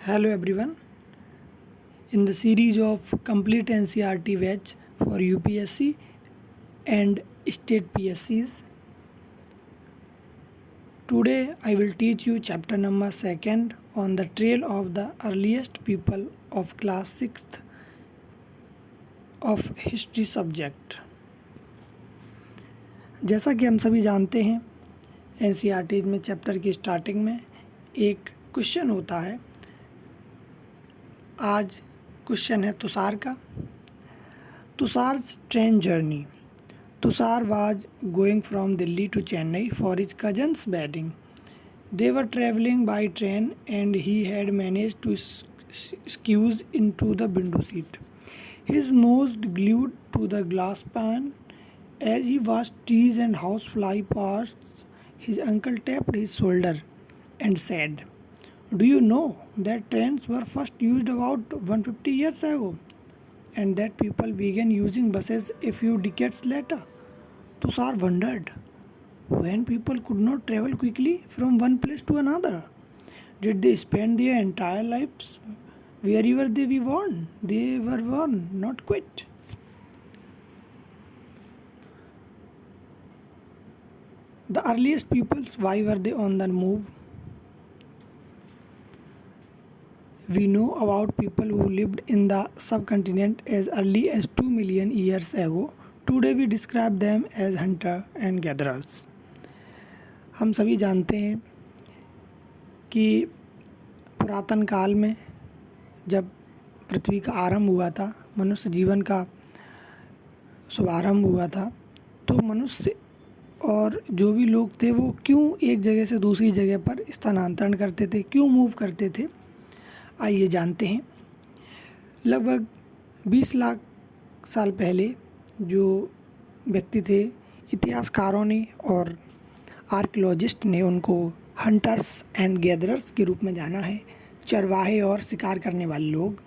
Hello everyone. In the series of complete NCERT batch for UPSC and state PSCs, today I will teach you chapter number 2 on the trail of the earliest people of class 6th of history subject. जैसा कि हम सभी जानते हैं NCERT में chapter की starting में एक क्वेश्चन होता है। आज क्वेश्चन है तुषार का। तुषार's train journey. Tushar was going from Delhi to Chennai for his cousin's wedding. They were traveling by train and he had managed to squeeze into the window seat. His nose glued to the glass pane. As he watched trees and house fly past, his uncle tapped his shoulder and said, "Do you know that trains were first used about 150 years ago, and that people began using buses a few decades later?" Tushar wondered, when people could not travel quickly from one place to another, did they spend their entire lives wherever they were born? They were born, not quit. The earliest peoples, why were they on the move? We know about people who lived in the subcontinent as early as 2 million years ago. Today we describe them as hunter and gatherers. हम सभी जानते हैं कि पुरातन काल में जब पृथ्वी का आरंभ हुआ था, मनुष्य जीवन का शुभारंभ हुआ था, तो मनुष्य और जो भी लोग थे वो क्यों एक जगह से दूसरी जगह पर स्थानांतरण करते थे, क्यों मूव करते थे, आइए जानते हैं। लगभग 20 लाख साल पहले जो व्यक्ति थे, इतिहासकारों ने और आर्कियोलॉजिस्ट ने उनको हंटर्स एंड गैदरर्स के रूप में जाना है, चरवाहे और शिकार करने वाले लोग।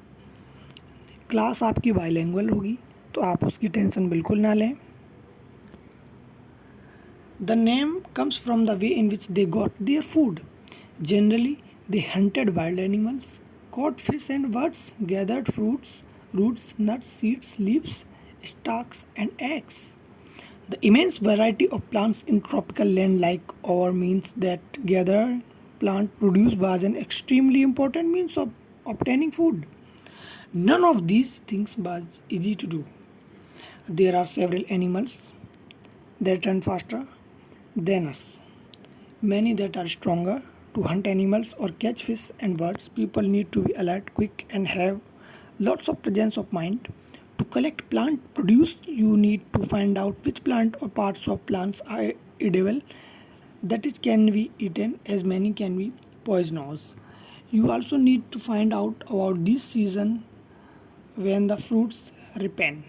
क्लास आपकी बाइलिंगुअल होगी तो आप उसकी टेंशन बिल्कुल ना लें। The name comes from the way in which they got their food. Generally, they hunted wild animals, caught fish and birds, gathered fruits, roots, nuts, seeds, leaves, stalks, and eggs. The immense variety of plants in tropical land like our means that gather plant produce was an extremely important means of obtaining food. None of these things was easy to do. There are several animals that run faster than us, many that are stronger to hunt animals or catch fish and birds. People need to be alert, quick, and have lots of presence of mind. To collect plant produce, you need to find out which plant or parts of plants are edible, that is can be eaten, as many can be poisonous. You also need to find out about this season when the fruits ripen.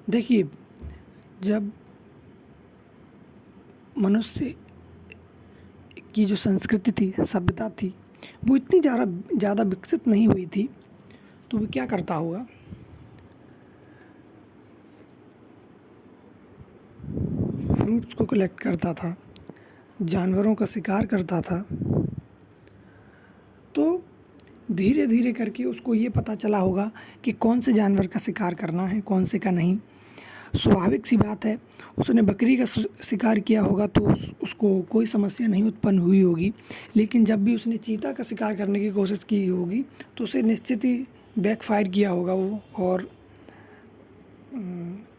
देखिए, जब मनुष्य की जो संस्कृति थी, सभ्यता थी, वो इतनी ज़्यादा विकसित नहीं हुई थी, तो वो क्या करता होगा, फ्रूट्स को कलेक्ट करता था, जानवरों का शिकार करता था। तो धीरे धीरे करके उसको ये पता चला होगा कि कौन से जानवर का शिकार करना है, कौन से का नहीं। स्वाभाविक सी बात है, उसने बकरी का शिकार किया होगा तो उसको कोई समस्या नहीं उत्पन्न हुई होगी, लेकिन जब भी उसने चीता का शिकार करने की कोशिश की होगी तो उसे निश्चित ही बैकफायर किया होगा वो, और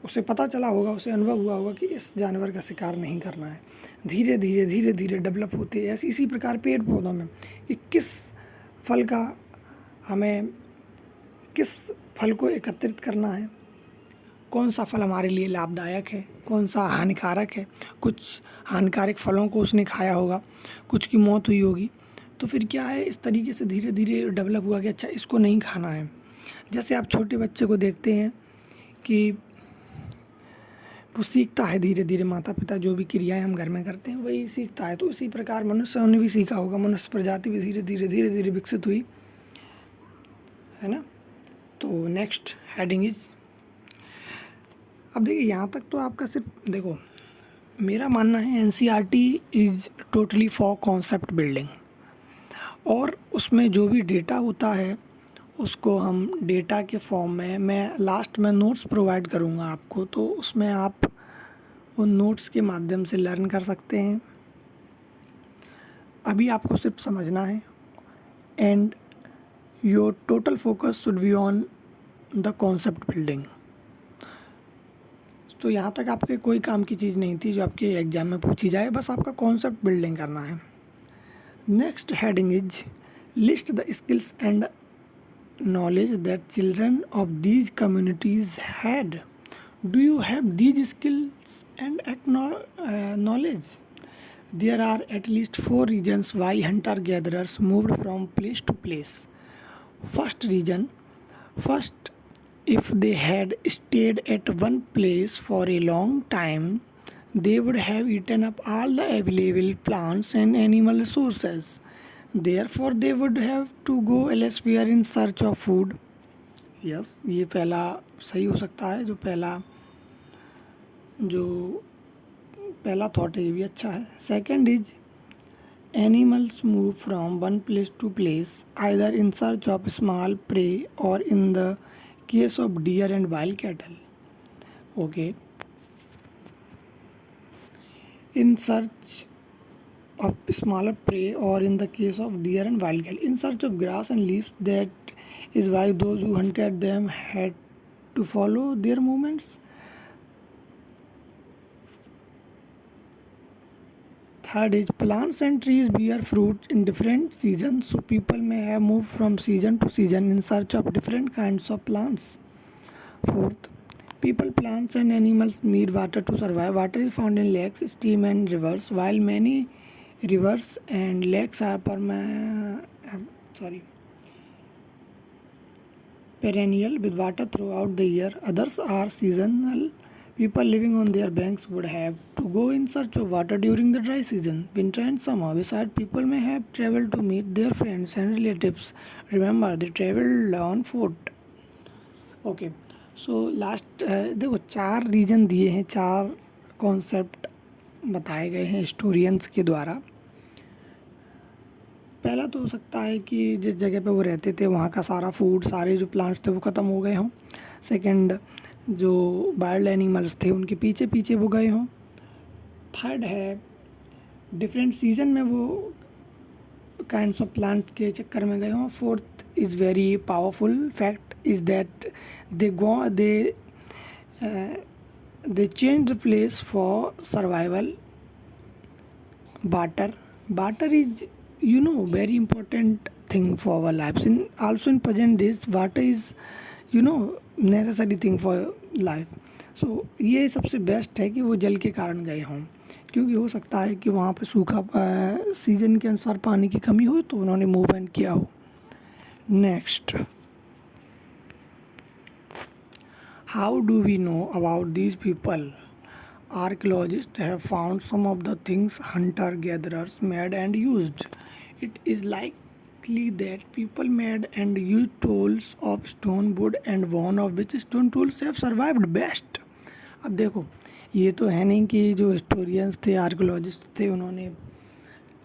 उसे पता चला होगा, उसे अनुभव हुआ होगा कि इस जानवर का शिकार नहीं करना है। धीरे धीरे डेवलप होते हैं। इसी प्रकार पेड़ पौधों में कि किस फल का हमें किस फल को एकत्रित करना है, कौन सा फल हमारे लिए लाभदायक है, कौन सा हानिकारक है। कुछ हानिकारक फलों को उसने खाया होगा, कुछ की मौत हुई होगी, तो फिर क्या है, इस तरीके से धीरे धीरे डेवलप हुआ कि अच्छा इसको नहीं खाना है। जैसे आप छोटे बच्चे को देखते हैं कि वो सीखता है धीरे धीरे, माता पिता जो भी क्रियाएं हम घर में करते हैं वही सीखता है। तो इसी प्रकार मनुष्यों ने भी सीखा होगा, मनुष्य प्रजाति भी धीरे धीरे विकसित हुई, है ना। तो नेक्स्ट हेडिंग इज, अब देखिए यहाँ तक तो आपका सिर्फ देखो मेरा मानना है NCERT is totally for concept building, और उसमें जो भी डेटा होता है उसको हम डेटा के फॉर्म में, मैं लास्ट में नोट्स प्रोवाइड करूँगा आपको, तो उसमें आप उन नोट्स के माध्यम से लर्न कर सकते हैं। अभी आपको सिर्फ समझना है, and your total focus should be on the concept building. तो यहाँ तक आपके कोई काम की चीज़ नहीं थी जो आपके एग्ज़ाम में पूछी जाए, बस आपका कॉन्सेप्ट बिल्डिंग करना है। Next heading is list the skills and knowledge that children of these communities had. Do you have these skills and knowledge? There are at least 4 reasons why hunter-gatherers moved from place to place. First reason, first, if they had stayed at one place for a long time, they would have eaten up all the available plants and animal resources. Therefore, they would have to go elsewhere in search of food. Yes, ये पहला सही हो सकता है, जो पहला thought है ये भी अच्छा है। Second is animals move from one place to place either in search of small prey और in the case of deer and wild cattle. Okay, in search of smaller prey, or in the case of deer and wild cattle, in search of grass and leaves. That is why those who hunted them had to follow their movements. Third is plants and trees bear fruit in different seasons, so people may have moved from season to season in search of different kinds of plants. Fourth, people, plants and animals need water to survive. Water is found in lakes, streams and rivers. While many rivers and lakes are perennial with water throughout the year, others are seasonal. People living on their banks would have to go in search of water during the dry season, winter and summer. Besides, people may have traveled to meet their friends and relatives. Remember, they traveled on foot. Okay, so last देखो 4 reason दिए हैं, 4 concept बताए गए हैं historians के द्वारा। पहला तो हो सकता है कि जिस जगह पे वो रहते थे वहाँ का सारा फूड, सारे जो प्लांट्स थे वो ख़त्म हो गए हों। सेकंड, जो वाइल्ड एनिमल्स थे उनके पीछे पीछे वो गए हों। थर्ड है डिफरेंट सीजन में वो काइंड्स ऑफ प्लांट्स के चक्कर में गए हों। Fourth is very powerful fact is that they change the place for survival. Barter is, very important thing for our lives. Also in present days, barter is, necessary thing for life. So ये सबसे best है कि वो जल के कारण गए हों, क्योंकि हो सकता है कि वहाँ पे सूखा सीजन के अनुसार पानी की कमी हो तो उन्होंने मूवमेंट किया हो। Next, how do we know about these people? Archaeologists have found some of the things hunter-gatherers made and used. It is likely that people made and used tools of stone, wood and bone, of which stone tools have survived best. अब देखो, ये तो है नहीं कि जो historians थे, archaeologist थे, उन्होंने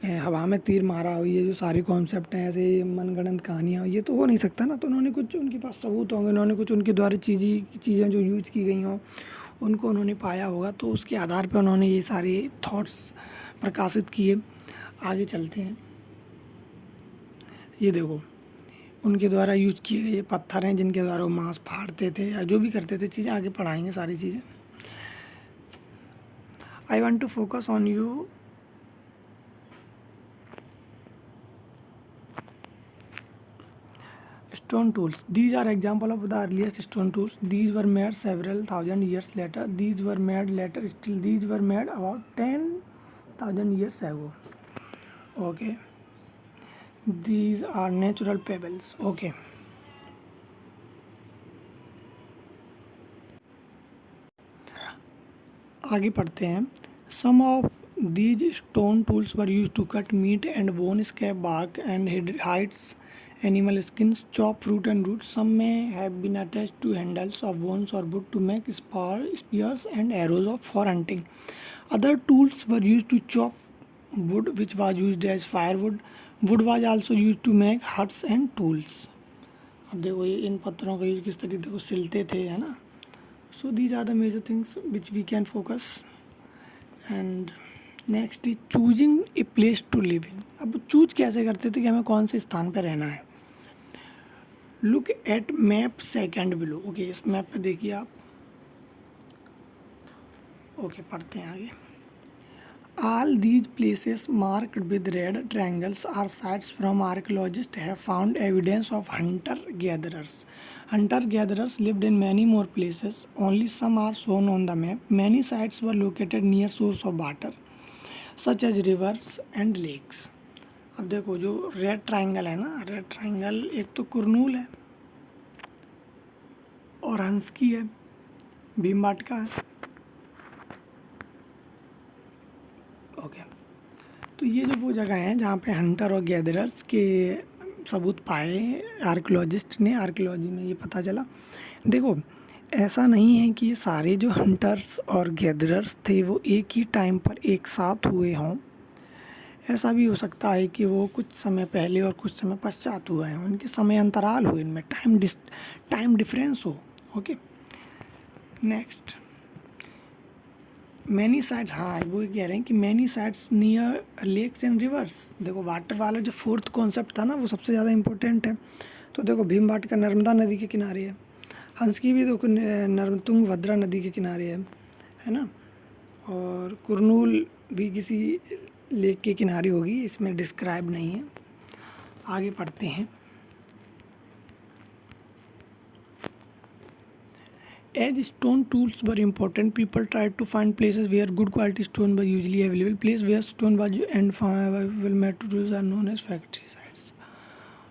हवा में तीर मारा हो। ये जो सारे कॉन्सेप्ट हैं ऐसे मनगढ़ंत कहानियाँ, ये तो हो नहीं सकता ना। तो उन्होंने कुछ, उनके पास सबूत होंगे, उन्होंने कुछ उनके द्वारा चीज़ें जो यूज की गई हों उनको उन्होंने पाया होगा, तो उसके आधार पर उन्होंने ये सारे थॉट्स प्रकाशित किए। आगे चलते हैं। ये देखो, उनके द्वारा यूज किए गए पत्थर हैं जिनके द्वारा वो मांस फाड़ते थे या जो भी करते थे, चीज़ें आगे पढ़ाएंगे सारी चीज़ें। I want to focus on you stone tools. These are example of the earliest stone tools. These were made several thousand years later. These were made later still. These were made about 10,000 years ago. Okay. These are natural pebbles. Okay. आगे पढ़ते हैं। Some of these stone tools were used to cut meat and bone, scrape bark and hides Animal skins chop fruit and roots. Some may have been attached to handles of bones or wood to make spears and arrows for hunting. Other tools were used to chop wood, which was used as firewood. Wood was also used to make huts and tools. अब देखो ये इन पत्थरों का use किस तरीके को सिलते थे, है ना. So these are the major things which we can focus. And next is choosing a place to live in. अब चूज कैसे करते थे कि हमें कौन से स्थान पर रहना है. Look at map second below. Okay, इस मैप पे देखिए आप. ओके, पढ़ते हैं आगे. All these places marked with red triangles are sites from archaeologists have found evidence of hunter-gatherers. Hunter-gatherers lived in many more places. Only some are shown on the map. Many sites were located near source of water, such as rivers and lakes. अब देखो जो red triangle है ना, red triangle एक तो कुरनूल है और हंसकी है, भीमबाटका है. ओके, तो ये जो वो जगह हैं जहाँ पे हंटर और गैदरर्स के सबूत पाए आर्कियोलॉजिस्ट ने. आर्कियोलॉजी में ये पता चला. देखो, ऐसा नहीं है कि ये सारे जो हंटर्स और गैदरर्स थे वो एक ही टाइम पर एक साथ हुए हों. ऐसा भी हो सकता है कि वो कुछ समय पहले और कुछ समय पश्चात हुए हैं. उनके समय अंतराल हो, इनमें टाइम डिफरेंस हो. Okay, next many sites. हाँ, वो कह रहे हैं कि many sites near lakes and rivers. देखो, वाटर वाला जो फोर्थ कॉन्सेप्ट था ना वो सबसे ज़्यादा इम्पोर्टेंट है. तो देखो, भीमबाटका नर्मदा नदी के किनारे है. हंसकी भी देखो तुंगभद्रा नदी के किनारे है ना. और कुरनूल भी किसी लेक के किनारे होगी, इसमें डिस्क्राइब नहीं है. आगे पढ़ते हैं. As stone tools were important, people tried to find places where good quality stone was usually available. Place where stone was and well made tools are known as factory sites.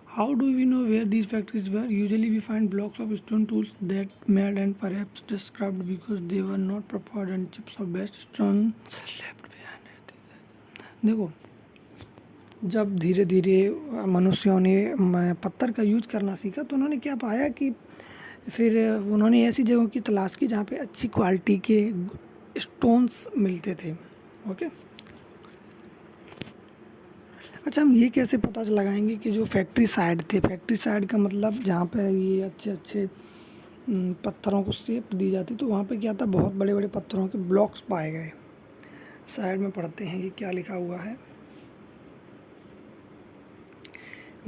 How do we know where these factories were? Usually we find blocks of stone tools that made and perhaps described because they were not prepared and chips of best stone left behind. देखो, जब धीरे धीरे मनुष्यों ने पत्थर का use करना सीखा तो उन्होंने क्या पाया कि फिर उन्होंने ऐसी जगहों की तलाश की जहाँ पे अच्छी क्वालिटी के स्टोन्स मिलते थे. ओके, अच्छा, हम ये कैसे पता लगाएंगे कि जो फैक्ट्री साइड थे, फैक्ट्री साइड का मतलब जहाँ पे ये अच्छे अच्छे पत्थरों को शेप दी जाती, तो वहाँ पे क्या था, बहुत बड़े बड़े पत्थरों के ब्लॉक्स पाए गए. साइड में पढ़ते हैं कि क्या लिखा हुआ है.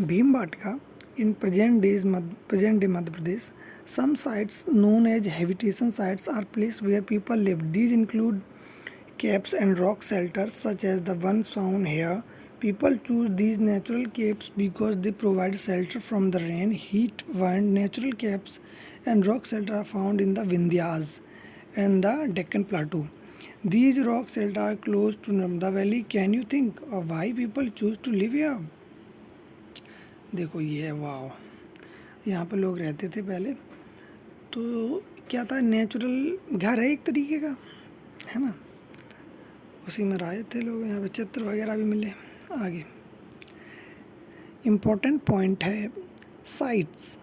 भीमबाटका in present day Madhya Pradesh. Some sites known as habitation sites are places where people lived. These include caves and rock shelters such as the one shown here. People choose these natural caves because they provide shelter from the rain, heat, wind. Natural caves and rock shelters are found in the Vindhyas and the Deccan Plateau. These rock shelters are close to Narmada Valley. Can you think of why people choose to live here? देखो, ये है, वाह, यहाँ पर लोग रहते थे पहले. तो क्या था, नेचुरल घर है एक तरीके का, है ना. उसी में रहे थे लोग. यहाँ पे चित्र वगैरह भी मिले. आगे इम्पोर्टेंट पॉइंट है, sites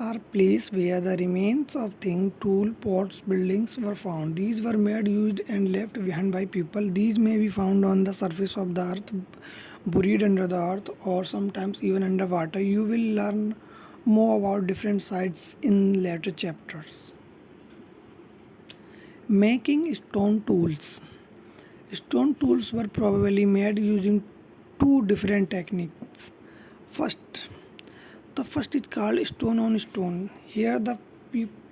are place where the remains of thing, tool, pots, buildings were found. These were made, used and left behind by people. These may be found on the surface of the earth, buried under the earth, or sometimes even underwater. You will learn more about different sites in later chapters. Making stone tools. Stone tools were probably made using two different techniques. The first is called stone on stone. Here the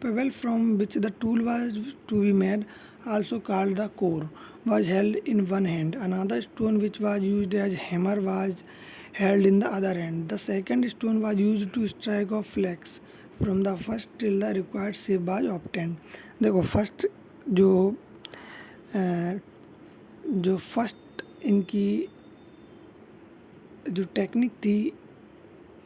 pebble from which the tool was to be made, also called the core, was held in one hand. Another stone which was used as hammer was held in the other hand. The second stone was used to strike off flax from the first till the required shape was obtained. देखो, जो first इनकी जो technique थी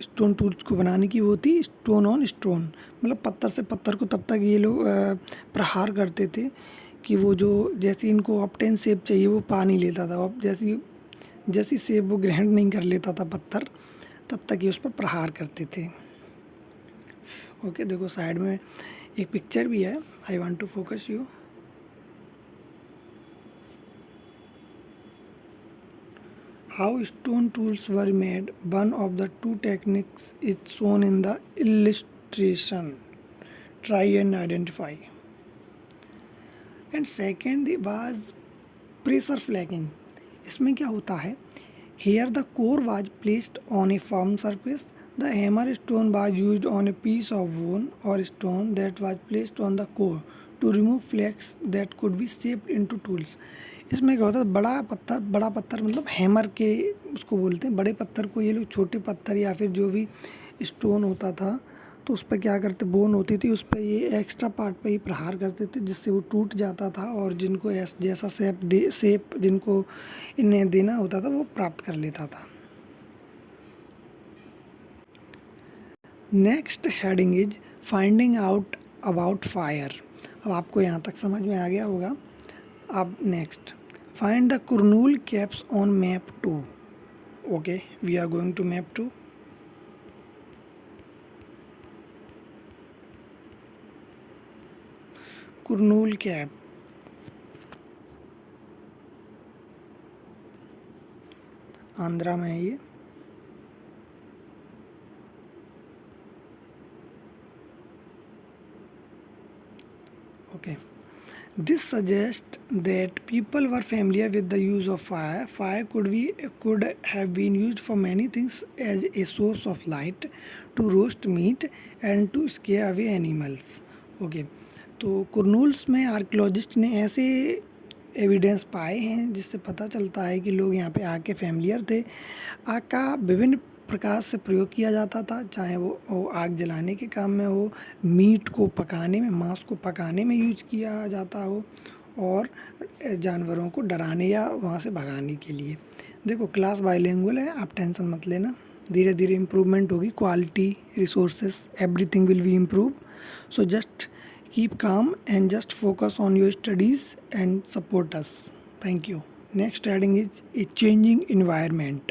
stone tools को बनाने की, वो थी स्टोन ऑन स्टोन. मतलब पत्थर से पत्थर को तब तक ये लोग प्रहार करते थे कि वो जो जैसी इनको ऑप्टेन शेप चाहिए वो पा नहीं लेता था. अब जैसी शेप वो ग्रहण नहीं कर लेता था पत्थर, तब तक ये उस पर प्रहार करते थे। ओके, देखो साइड में एक पिक्चर भी है, I want to focus you. How stone tools were made, one of the two techniques is shown in the illustration. Try and identify. And second was pressure flaking. इसमें क्या होता है, here the core was placed on a firm surface. The hammer stone was used on a piece of bone or stone that was placed on the core to remove flakes that could be shaped into tools. इसमें क्या होता है, बड़ा पत्थर मतलब hammer के उसको बोलते हैं। बड़े पत्थर को ये लोग छोटे पत्थर या फिर जो भी स्टोन होता था तो उस पर क्या करते, बोन होती थी, उस पर ये एक्स्ट्रा पार्ट पे ही प्रहार करते थे जिससे वो टूट जाता था और जिनको जैसा शेप जिनको इन्हें देना होता था वो प्राप्त कर लेता था। Next heading is finding out about fire. अब आपको यहाँ तक समझ में आ गया होगा। अब next, find the Kurnool caves on map 2। Okay, we are going to map 2। Kurnool cave, Andhra में है ये। Okay, this suggests that people were familiar with the use of fire. Fire could have been used for many things as a source of light, to roast meat and to scare away animals. Okay, तो कुरनूल्स में archaeologist ने ऐसे evidence पाए हैं जिससे पता चलता है कि लोग यहाँ पे आग के फैमिलियर थे। आग का विभिन्न प्रकार से प्रयोग किया जाता था, चाहे वो आग जलाने के काम में हो, मीट को पकाने में, मांस को पकाने में यूज किया जाता हो, और जानवरों को डराने या वहाँ से भगाने के लिए। देखो क्लास बाइलिंगुअल है, आप टेंशन मत लेना, धीरे धीरे इम्प्रूवमेंट होगी, quality, resources, everything will be improve. So just keep calm and just focus on your studies and support us. Thank you. Next heading is a changing environment.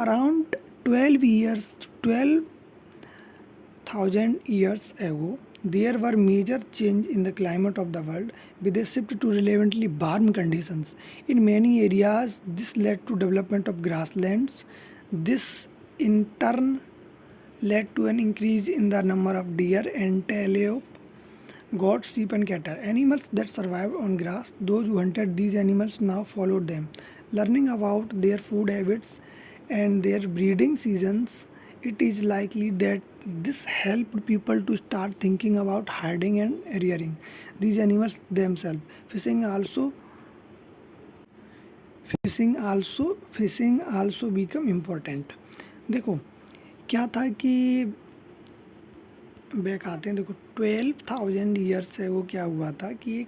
Around 12,000 years ago, there were major change in the climate of the world with a shift to relevantly warm conditions. In many areas, this led to development of grasslands. This in turn led to an increase in the number of deer, antelope, goats, sheep and cattle, animals that survived on grass. Those who hunted these animals now followed them. Learning about their food habits and their breeding seasons, it is likely that this helped people to start thinking about herding and rearing these animals themselves. Fishing also become important. देखो क्या था कि back आते हैं, देखो 12,000 years से वो क्या हुआ था कि एक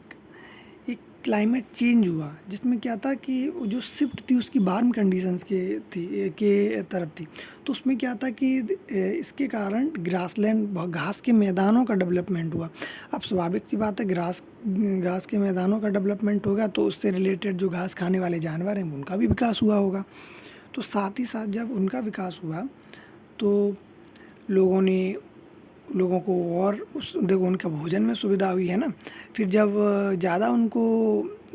क्लाइमेट चेंज हुआ जिसमें क्या था कि वो जो शिफ्ट थी उसकी वार्म कंडीशंस के तरफ थी। तो उसमें क्या था कि इसके कारण ग्रासलैंड, घास के मैदानों का डेवलपमेंट हुआ। अब स्वाभाविक सी बात है, घास के मैदानों का डेवलपमेंट होगा तो उससे रिलेटेड जो घास खाने वाले जानवर हैं उनका भी विकास हुआ होगा। तो साथ ही साथ जब उनका विकास हुआ तो लोगों को और देखो उनका भोजन में सुविधा हुई है ना। फिर जब ज़्यादा उनको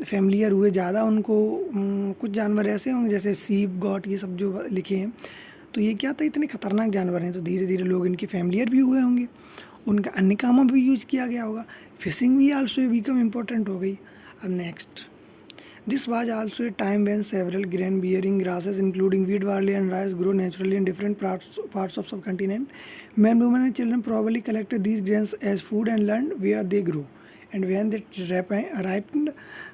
फैमिलियर हुए, ज़्यादा उनको कुछ जानवर ऐसे होंगे जैसे सीप, गॉट, ये सब जो लिखे हैं, तो ये क्या था, इतने खतरनाक जानवर हैं, तो धीरे धीरे लोग इनके फैमिलियर भी हुए होंगे, उनका अन्य कामों में भी यूज़ किया गया होगा। फिशिंग भी आल्सो बिकम इम्पोर्टेंट हो गई। अब next, this was also a time when several grain-bearing grasses, including wheat, barley, and rice, grow naturally in different parts of subcontinent. Men, women, and children probably collected these grains as food and learned where they grew. And when they ripened,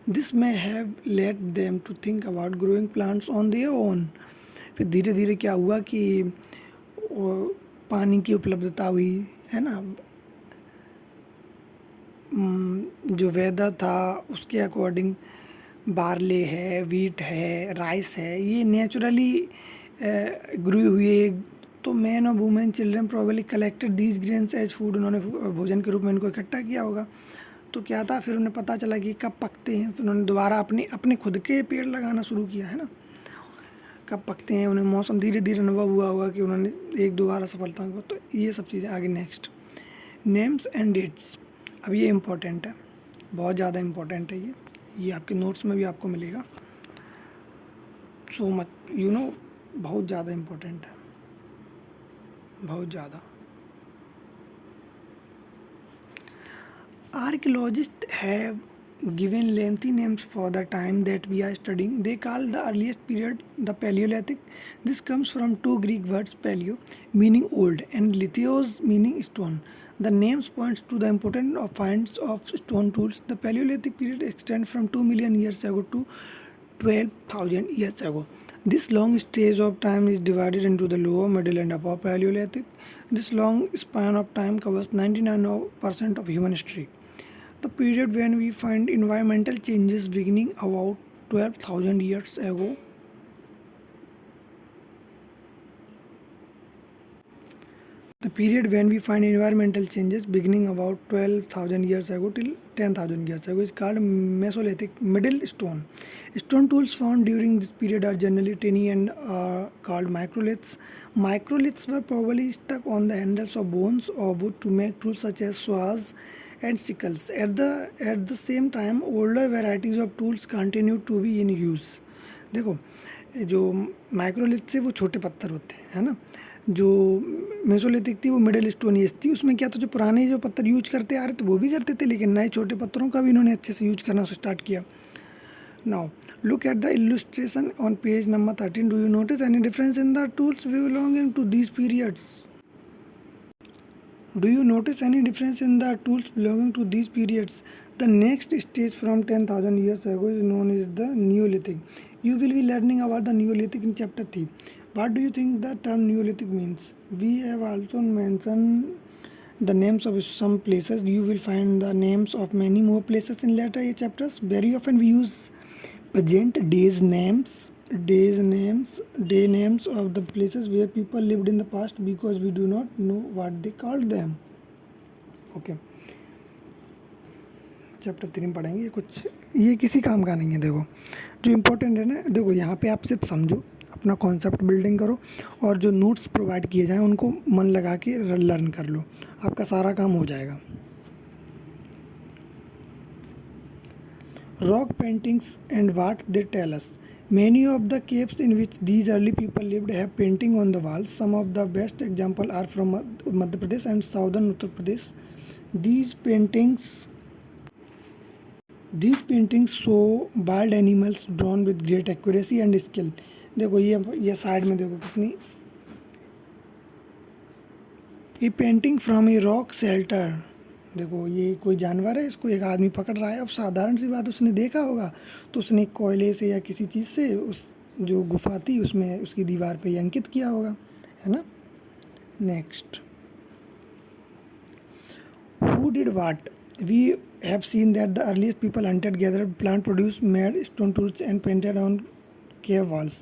this may have led them to think about growing plants on their own. फिर धीरे धीरे क्या हुआ कि पानी की उपलब्धता हुई, है ना, जो वेदर था उसके अकॉर्डिंग बार्ले है, वीट है, राइस है, ये नेचुरली ग्रो हुए। तो मैन और women, children probably collected these grains as food, उन्होंने भोजन के रूप में इनको इकट्ठा किया होगा। तो क्या था, फिर उन्हें पता चला कि कब पकते हैं, फिर उन्होंने दोबारा अपने खुद के पेड़ लगाना शुरू किया, है ना, कब पकते हैं, उन्हें मौसम धीरे धीरे अनुभव हुआ होगा कि उन्होंने एक दो बार असफलता को, तो ये सब चीज़ें आगे। Next, names and dates. अब ये इम्पोर्टेंट है, बहुत ज़्यादा इम्पोर्टेंट है ये आपके नोट्स में भी आपको मिलेगा। सो मच बहुत ज़्यादा इम्पोर्टेंट है, बहुत ज़्यादा। Archaeologists have given lengthy names for the time that we are studying. They call the earliest period the Paleolithic. This comes from two Greek words, paleo meaning old and lithios meaning stone. The names points to the importance of finds of stone tools. The Paleolithic period extends from 2 million years ago to 12,000 years ago. This long stage of time is divided into the lower, middle and upper Paleolithic. This long span of time covers 99% of human history. The period when we find environmental changes beginning about 12,000 years ago. The period when we find environmental changes beginning about 12,000 years ago till 10,000 years ago is called Mesolithic Middle Stone. Stone tools found during this period are generally tiny and are called microliths. Microliths were probably stuck on the handles of bones or wood to make tools such as saws and sickles. At the same time, older varieties of tools continued to be in use. देखो, जो microlith से वो छोटे पत्थर होते हैं, है ना। जो मेसोलिथिक थी वो मिडिल स्टोन एज थी। उसमें क्या था, जो पुराने जो पत्थर यूज करते आ रहे थे वो भी करते थे, लेकिन नए छोटे पत्थरों का भी इन्होंने अच्छे से यूज करना स्टार्ट किया। Now look at the illustration on page number 13. Do you notice any difference in the tools belonging to these periods? Do you notice any difference in the tools belonging to these periods? The next stage from 10,000 years ago is known as the Neolithic. You will be learning about the Neolithic in chapter 3. What do you think the term Neolithic means? We have also mentioned the names of some places. You will find the names of many more places in later chapters. Very often we use present day names of the places where people lived in the past because we do not know what they called them. Okay, chapter 3 में पढ़ेंगे। कुछ ये किसी काम का नहीं है। देखो जो इम्पोर्टेंट है ना, देखो यहाँ पे आप सिर्फ समझो, अपना कॉन्सेप्ट बिल्डिंग करो और जो नोट्स प्रोवाइड किए जाएँ उनको मन लगा के लर्न कर लो, आपका सारा काम हो जाएगा। Rock paintings and what they tell us. Many of the caves in which these early people lived have painting on the walls. Some of the best examples are from Madhya Pradesh and southern Uttar Pradesh. These paintings show wild animals drawn with great accuracy and skill. देखो ये side में देखो कितनी, ये painting from a rock shelter. देखो ये कोई जानवर है, इसको एक आदमी पकड़ रहा है। अब साधारण सी बात, उसने देखा होगा तो उसने कोयले से या किसी चीज़ से उस जो गुफा थी उसमें उसकी दीवार पे अंकित किया होगा, है ना। Next, who did what? We have seen that the earliest people hunted, gathered, plant, produce, made stone tools and painted on cave walls.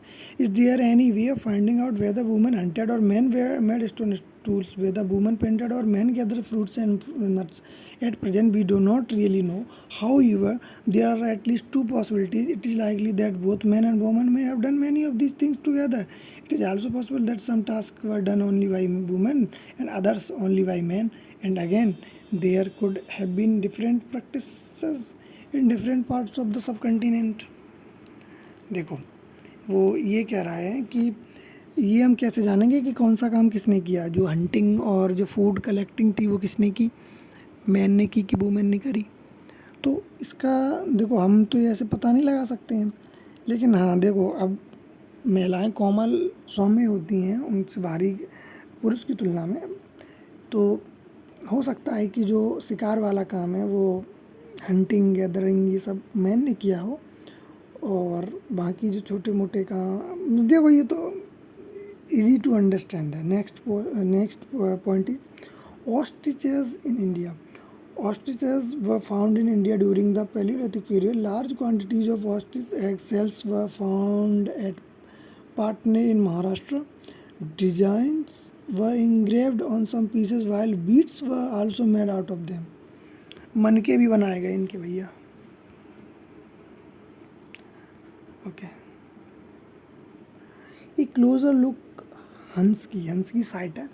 Is there any way of finding out whether women hunted or men made stone tools, whether women painted or men gathered fruits and nuts? At present, we do not really know. However, there are at least two possibilities. It is likely that both men and women may have done many of these things together. It is also possible that some tasks were done only by women and others only by men. And again, there could have been different practices in different parts of the subcontinent. देखो वो ये कह रहा है कि ये हम कैसे जानेंगे कि कौन सा काम किसने किया। जो हंटिंग और जो फूड कलेक्टिंग थी वो किसने की, मैन ने की कि वुमेन ने करी। तो इसका देखो हम तो ऐसे पता नहीं लगा सकते हैं, लेकिन हाँ देखो अब महिलाएं कोमल सौम्य होती हैं उनसे भारी पुरुष की तुलना में, तो हो सकता है कि जो शिकार वाला काम है वो हंटिंग गैदरिंग ये सब मैन ने किया हो, और बाकी जो छोटे मोटे काम देखो ये तो इजी टू अंडरस्टैंड है। Next point is ostriches in India. Ostriches were found in India during the Paleolithic period. Large quantities of ostrich egg shells were found at Patna in Maharashtra. Designs were engraved on some pieces while beads were also made out of them. मनके भी बनाए गए इनके भैया। Okay, A closure look हंस की site है.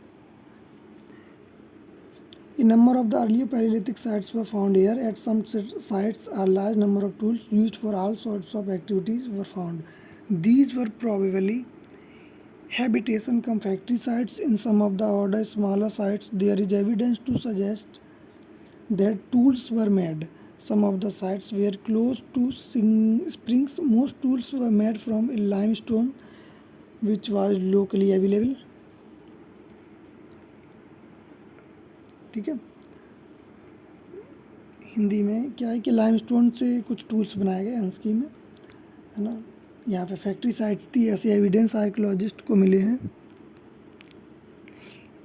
A number of the earlier Paleolithic sites were found here. At some sites, a large number of tools used for all sorts of activities were found. These were probably habitation cum factory sites. In some of the older, smaller sites, there is evidence to suggest that tools were made. Some of the sites were close to springs. Most tools were made from limestone, which was locally available. ठीक है. हिंदी में क्या है कि limestone से कुछ tools बनाए गए हंसकी में, है ना. यहाँ पे फैक्ट्री साइट्स थी, ऐसे एविडेंस आर्कियोलॉजिस्ट को मिले हैं.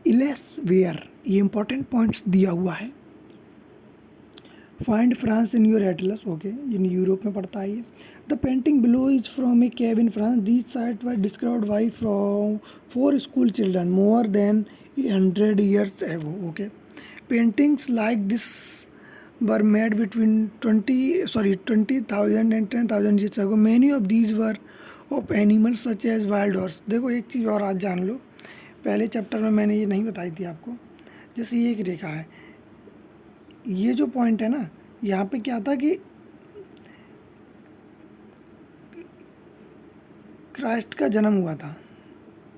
इलेस वेयर, ये इंपॉर्टेंट पॉइंट्स दिया हुआ है. Find France in your Atlas. Okay, ये यूरोप में पड़ता है. ये the painting below is from A cave in France. These site were described by from 4 school children more than 100 years ago. Okay, paintings like this were made between 20,000 and 10,000 years ago. Many of these were of animals such as wild horse. देखो एक चीज़ और आज जान लो, पहले chapter में मैंने ये नहीं बताई थी आपको. जैसे ये एक रेखा है, ये जो पॉइंट है ना, यहाँ पे क्या था कि क्राइस्ट का जन्म हुआ था.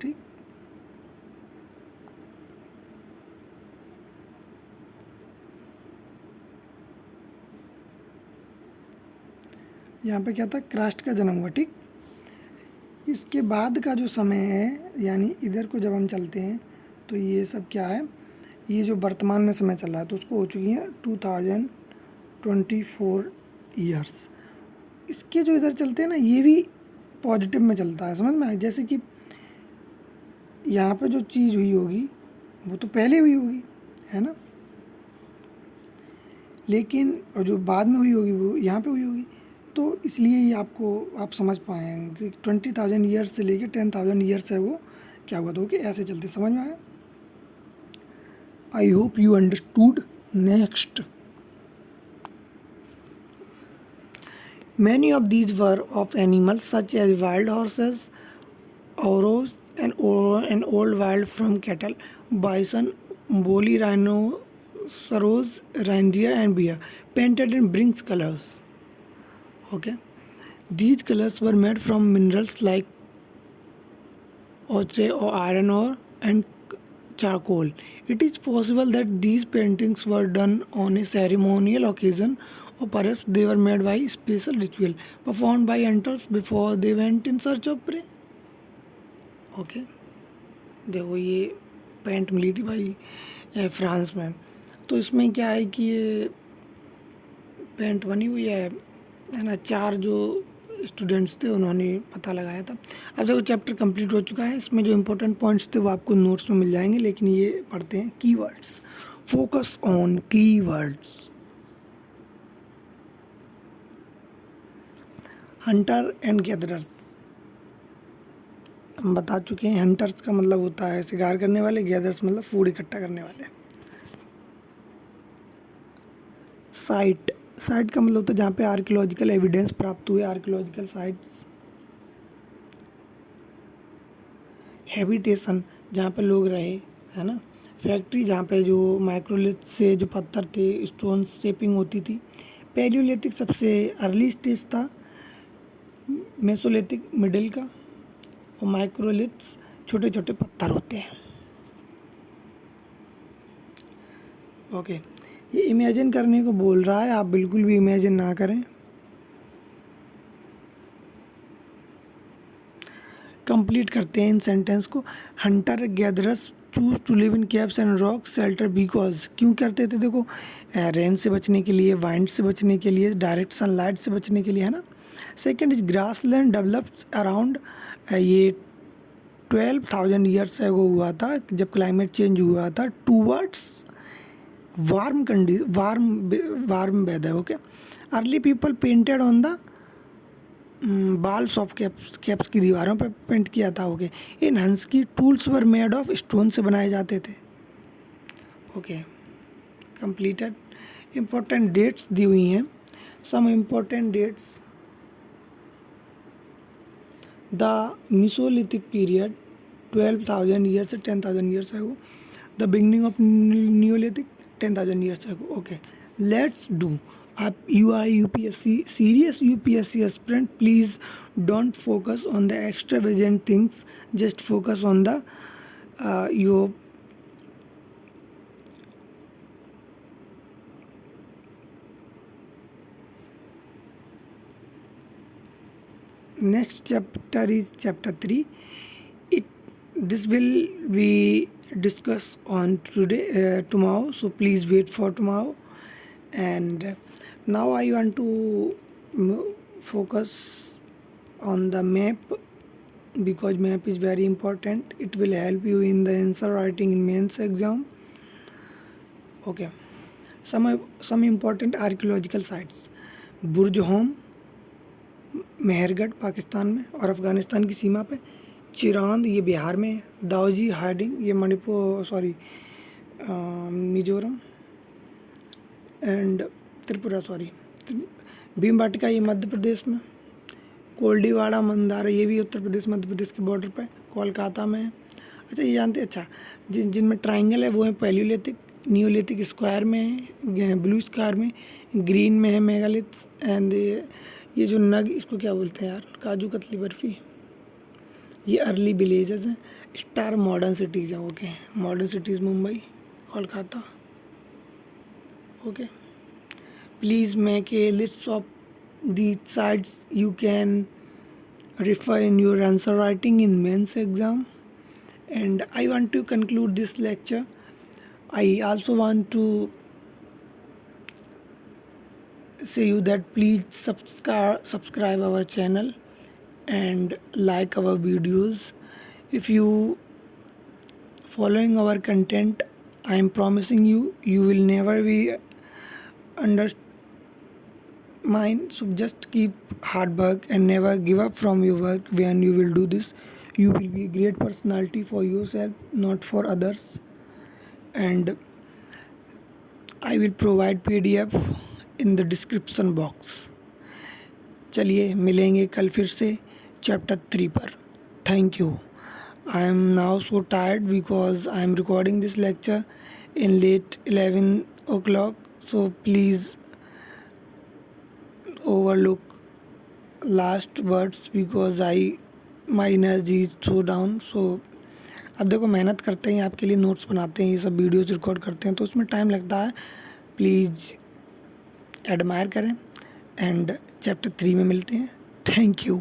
ठीक, यहाँ पे क्या था, क्राइस्ट का जन्म हुआ. ठीक, इसके बाद का जो समय है, यानी इधर को जब हम चलते हैं तो ये सब क्या है, ये जो वर्तमान में समय चल रहा है तो उसको हो चुकी है 2024 ईयर्स. इसके जो इधर चलते हैं ना, ये भी पॉजिटिव में चलता है, समझ में आए. जैसे कि यहाँ पे जो चीज़ हुई होगी वो तो पहले हुई होगी, है ना, लेकिन और जो बाद में हुई होगी वो यहाँ पे हुई होगी. तो इसलिए ये आपको आप समझ पाएंगे कि 20,000 ईयर्स से लेके 10,000 ईयर्स है वो क्या हुआ. तो कि ऐसे चलते, समझ में आया. I hope you understood. Next, many of these were of animals such as wild horses, aurochs, and old wild from cattle, bison, woolly rhinoceros, reindeer, and bear, painted in bronze colors. Okay, these colors were made from minerals like ochre or iron ore and charcoal. It is possible that these paintings were done on a ceremonial occasion, or perhaps they were made by special ritual performed by hunters before they went in search of prey. Okay, देखो ये paint मिली थी भाई France में. तो इसमें क्या है कि ये पेंट बनी हुई है ना. 4 जो स्टूडेंट्स थे उन्होंने पता लगाया था. अब देखो चैप्टर कंप्लीट हो चुका है. इसमें जो इंपॉर्टेंट पॉइंट्स थे वो आपको नोट्स में मिल जाएंगे, लेकिन ये पढ़ते हैं keywords. Focus on keywords. Hunter and gatherers हम बता चुके हैं. हंटर्स का मतलब होता है शिकार करने वाले, गैदर्स मतलब फूड इकट्ठा करने वाले. साइट, साइट का मतलब होता है जहाँ पे आर्कियोलॉजिकल एविडेंस प्राप्त हुए, आर्कियोलॉजिकल साइट्स. हैबिटेशन, जहाँ पे लोग रहे, है ना. फैक्ट्री, जहाँ पे जो माइक्रोलिथ से जो पत्थर थे, स्टोन शेपिंग होती थी. पैलियोलिथिक सबसे अर्ली स्टेज था, मेसोलिथिक मिडिल का, और माइक्रोलिथ्स छोटे छोटे पत्थर होते हैं. ओके, ये इमेजिन करने को बोल रहा है, आप बिल्कुल भी इमेजिन ना करें. कंप्लीट करते हैं इन सेंटेंस को. Hunter gatherers choose to live in caves and rock shelter because. क्यों करते थे, देखो रेन से बचने के लिए, वाइंड से बचने के लिए, डायरेक्ट सनलाइट से बचने के लिए, है ना. Second is grass land developed around, ये 12,000 ईयर्स एगो हुआ था जब क्लाइमेट चेंज हुआ था towards warm weather. Okay, early people painted on the walls of caves की दीवारों पर पेंट किया था. Okay, in Hunsgi tools were made of stone से बनाए जाते थे. Okay, completed. इम्पोर्टेंट डेट्स दी हुई हैं. Some important dates, The Mesolithic period, 12,000 years to 10,000 years ago. The beginning of Neolithic, 10,000 years ago. Okay, let's do. You are UPSC, serious UPSC aspirant, please don't focus on the extravagant things, just focus on the your next chapter is chapter 3. It this will be discussed on today tomorrow, so please wait for tomorrow. And now I want to focus on the map, because map is very important. It will help you in the answer writing in mains exam. Okay, some important archaeological sites: Burj home Mehrgarh Pakistan में और अफ़गानिस्तान की सीमा पे, चिरांद ये बिहार में है, दाओजी Hardinge ये Mizoram and Tripura भीमबाटिका ये मध्य प्रदेश में, कोल्डीवाड़ा मंदार ये भी उत्तर प्रदेश मध्य प्रदेश के बॉर्डर पे, कोलकाता में है। अच्छा ये जानते अच्छा जिनमें ट्राइंगल है वो है पैलियोलिथिक, नियोलिथिक स्क्वायर में है, ब्लू स्क्वायर में, ग्रीन में है मेगालिथ, एंड ये जो नग इसको क्या बोलते हैं यार, काजू कतली बर्फ़ी, ये अर्ली विलेजेस हैं। स्टार मॉडर्न सिटीज़ हैं। Okay, modern cities Mumbai, Kolkata. Okay, please make a list of the sites you can refer in your answer writing in mains exam. And I want to conclude this lecture. I also want to say you that please subscribe our channel and like our videos. If you following our content, I am promising you will never be undermined. So just keep hard work and never give up from your work. When you will do this, you will be a great personality for yourself, not for others. And I will provide PDF in the description box. चलिए मिलेंगे कल फिर से chapter 3 पर। Thank you. I am now so tired because I am recording this lecture in late 11 o'clock. So please overlook last words because my energy is so down. So अब देखो मेहनत करते हैं, आपके लिए नोट्स बनाते हैं, ये सब वीडियोस रिकॉर्ड करते हैं, तो उसमें टाइम लगता है। प्लीज़ एडमायर करें एंड चैप्टर 3 में मिलते हैं। Thank you.